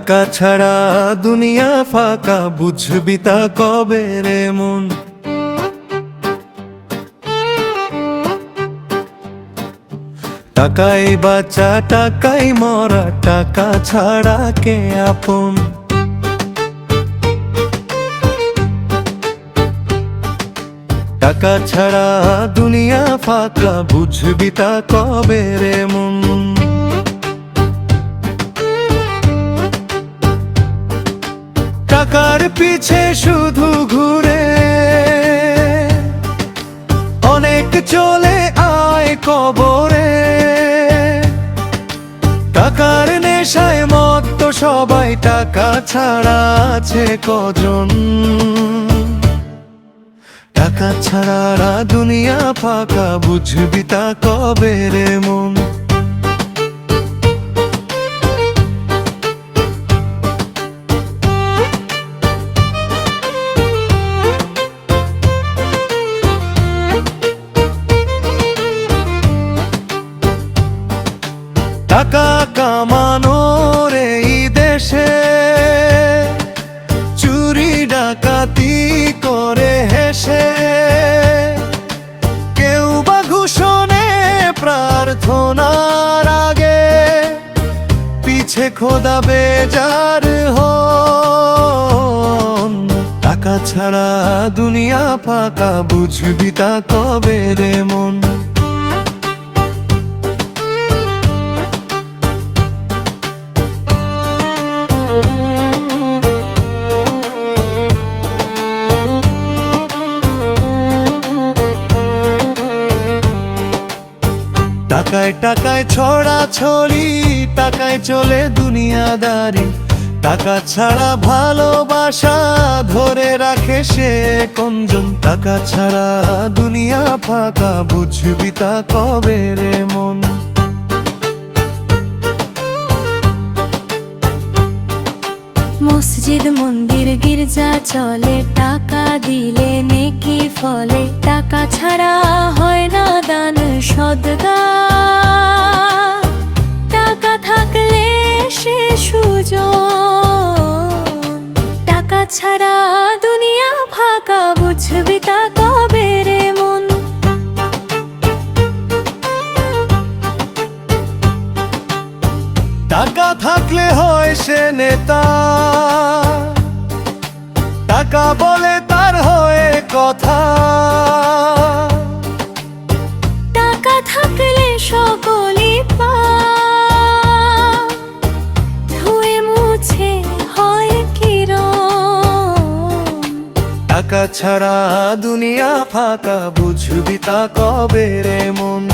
টাকা ছাড়া দুনিয়া ফাঁকা, বুঝবি তা কবে রে মন। টাকাই বাঁচা টাকাই মরা, টাকা ছাড়া কে আপন। টাকা ছাড়া দুনিয়া ফাঁকা, বুঝবি তা কবে রে মন। টাকার পিছে শুধু ঘুরে অনেক চলে আয় কবরে। টাকার নেশায় মত্ত সবাই, টাকা ছাড়া আছে কজন। টাকা ছাড়া দুনিয়া ফাঁকা, বুঝবি তা কবে রে মন। টাকা কামানোর এই দেশে চুরি ডাকাতি করে হেসে, কেউ বা ঘুষণে প্রার্থনার আগে, পিছে খোদা বেজার হন। টাকা ছাড়া দুনিয়া ফাঁকা, বুঝবি তা কবে রে মন। টাকায় টাকায় ছড়াছড়ি, টাকায় চলে দুনিয়াদারি। টাকা ছাড়া ভালোবাসা ধরে রাখে সে কোনজন। টাকা ছাড়া দুনিয়া ফাঁকা, বুঝবি তা কবে রে মন। মসজিদ মন্দির গির্জা চলে, টাকা দিলে নেকি ফলে। টাকা ছাড়া হয় না দান সদকা, টাকা থাকলে সে সুজন। টাকা ছাড়া দুনিয়া ফাঁকা, বুঝবি তা কবে রে মন। টাকা থাকলে হয় সে নেতা, টাকা বলে তার হয়ে কথা। টাকা থাকলে সকলই পাপ, ধুয়ে মুছে হয় কিরণ। টাকা ছাড়া দুনিয়া ফাঁকা, বুঝবি তা কবে রে মন।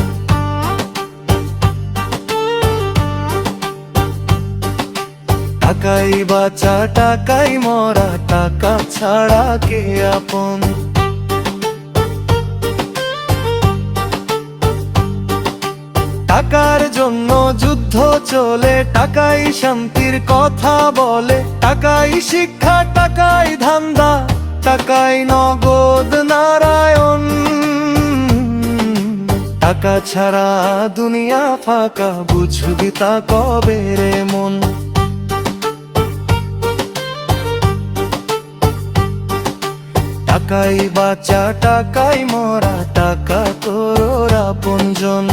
টাকাই বাঁচা টাকাই মরা, টাকা ছাড়া কে আপন। টাকার জন্য যুদ্ধ চলে, টাকাই শান্তির কথা বলে। টাকাই শিক্ষা, টাকাই ধান্দা, টাকাই নগদ নারায়ণ। টাকা ছাড়া দুনিয়া ফাঁকা, বুঝবি তা কবে রে মন। টাকাই বাঁচা টাকাই মরা, টাকা তোর আপনজন।